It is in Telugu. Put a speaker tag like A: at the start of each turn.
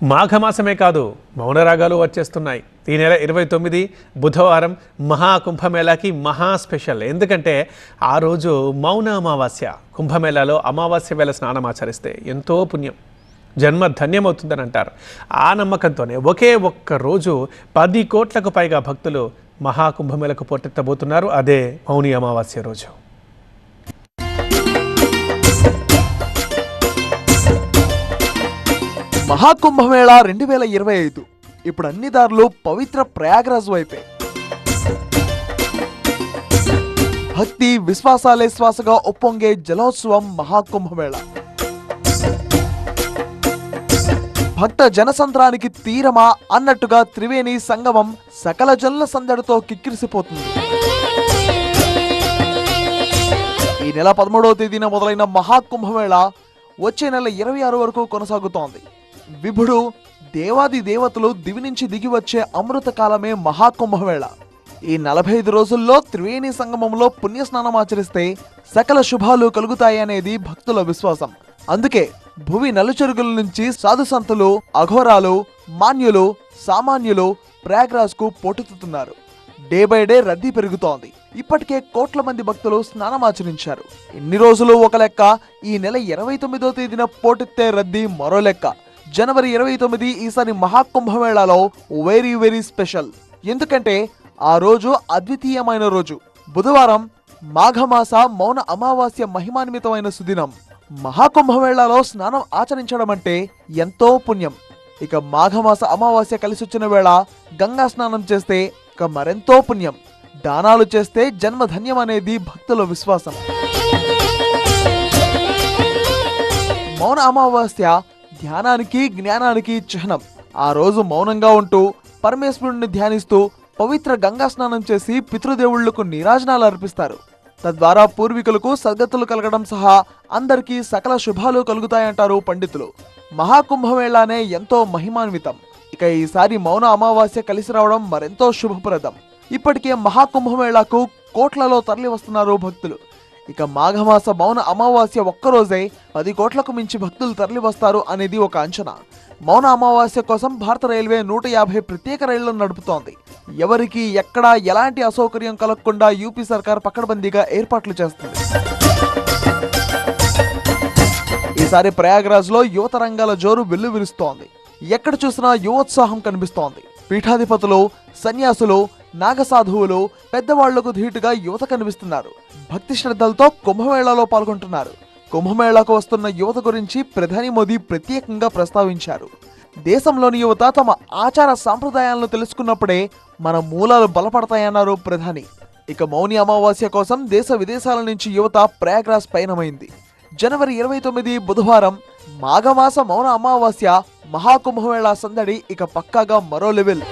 A: మాఘమాసమే కాదు మౌనరాగాలు వచ్చేస్తున్నాయి. ఈ నెల 29 బుధవారం మహాకుంభమేళాకి మహా స్పెషల్. ఎందుకంటే ఆ రోజు మౌన అమావాస్య. కుంభమేళాలో అమావాస్య వేళ స్నానం ఆచరిస్తే ఎంతో పుణ్యం, జన్మ ధన్యమవుతుందని అంటారు. ఆ నమ్మకంతోనే ఒకే ఒక్క రోజు 10 కోట్లకు పైగా భక్తులు మహాకుంభమేళకు పోటెత్తబోతున్నారు. అదే మౌని అమావాస్య రోజు.
B: మహాకుంభమేళా 2025 ఇప్పుడు అన్ని దారులు పవిత్ర ప్రయాగ్రాజ్ వైపే. భక్తి విశ్వాసాలే శ్వాసగా ఉప్పొంగే జలోత్సవం మహాకుంభమేళా. భక్త జనసంద్రానికి తీరమా అన్నట్టుగా త్రివేణి సంగమం సకల జనుల సందడితో కిక్కిరిసిపోతుంది. ఈ నెల 13వ తేదీన మొదలైన మహాకుంభమేళా వచ్చే నెల 26 వరకు కొనసాగుతోంది. విభుడు దేవాది దేవతలు దివి నుంచి దిగి వచ్చే అమృత కాలమే మహాకుంభమేళా. ఈ 45 రోజుల్లో త్రివేణి సంగమంలో పుణ్యస్నానం ఆచరిస్తే సకల శుభాలు కలుగుతాయి అనేది భక్తుల విశ్వాసం. అందుకే భువి నలుచెరుగుల నుంచి సాధు సంతులు, అఘోరాలు, మాన్యులు, సామాన్యులు ప్రయాగ్రాజ్ కు పోటెత్తుతున్నారు. డే బై డే రద్దీ పెరుగుతోంది. ఇప్పటికే కోట్ల మంది భక్తులు స్నానమాచరించారు. ఇన్ని రోజులు ఒక లెక్క, ఈ నెల 29వ తేదీన పోటెత్తే రద్దీ మరో లెక్క. జనవరి 29 ఈసారి మహాకుంభమేళాలో వెరీ స్పెషల్. ఎందుకంటే ఆ రోజు అద్వితీయమైన రోజు. బుధవారం మాఘమాస మౌన అమావాస్య మహిమాన్వితమైన సుదినం. మహాకుంభమేళాలో స్నానం ఆచరించడం అంటే ఎంతో పుణ్యం. ఇక మాఘమాస అమావాస్య కలిసొచ్చిన వేళ గంగా స్నానం చేస్తే ఇక మరెంతో పుణ్యం. దానాలు చేస్తే జన్మధన్యం అనేది భక్తుల విశ్వాసం. మౌన అమావాస్య ధ్యానానికి జ్ఞానానికి చిహ్నం. ఆ రోజు మౌనంగా ఉంటూ పరమేశ్వరుడిని ధ్యానిస్తూ పవిత్ర గంగా స్నానం చేసి పితృదేవుళ్లకు నీరాజనాలు అర్పిస్తారు. తద్వారా పూర్వీకులకు సద్గతులు కలగడం సహా అందరికీ సకల శుభాలు కలుగుతాయంటారు పండితులు. మహాకుంభమేళానే ఎంతో మహిమాన్వితం. ఇక ఈసారి మౌన అమావాస్య కలిసి రావడం మరెంతో శుభప్రదం. ఇప్పటికే మహాకుంభమేళాకు కోట్లలో తరలి వస్తున్నారు భక్తులు. ఇక మాఘమాస మౌన అమావాస్య ఒక్కరోజే 10 కోట్లకు మించి భక్తులు తరలి వస్తారు అనేది ఒక అంచనా. మౌన అమావాస్య కోసం భారత రైల్వే 150 ప్రత్యేక రైళ్లను నడుపుతోంది. ఎవరికి ఎక్కడా ఎలాంటి అసౌకర్యం కలగకుండా యూపీ సర్కార్ పకడ్బందీగా ఏర్పాట్లు చేస్తుంది. ఈసారి ప్రయాగ్రాజ్ లో యువత రంగాల జోరు వెల్లువిరుస్తోంది. ఎక్కడ చూసినా యువోత్సాహం కనిపిస్తోంది. పీఠాధిపతులు, సన్యాసులు, నాగసాధువులు, పెద్దవాళ్లకు ధీటుగా యువత కనిపిస్తున్నారు. భక్తి శ్రద్ధలతో కుంభమేళాలో పాల్గొంటున్నారు. కుంభమేళాకు వస్తున్న యువత గురించి ప్రధాని మోదీ ప్రత్యేకంగా ప్రస్తావించారు. దేశంలోని యువత తమ ఆచార సాంప్రదాయాలను తెలుసుకున్నప్పుడే మన మూలాలు బలపడతాయన్నారు ప్రధాని. ఇక మౌని అమావాస్య కోసం దేశ విదేశాల నుంచి యువత ప్రయాగ్రాజ్ పయనమైంది. జనవరి 29 బుధవారం మాఘమాస మౌన అమావాస్య మహాకుంభమేళా సందడి ఇక పక్కాగా మరో లెవెల్.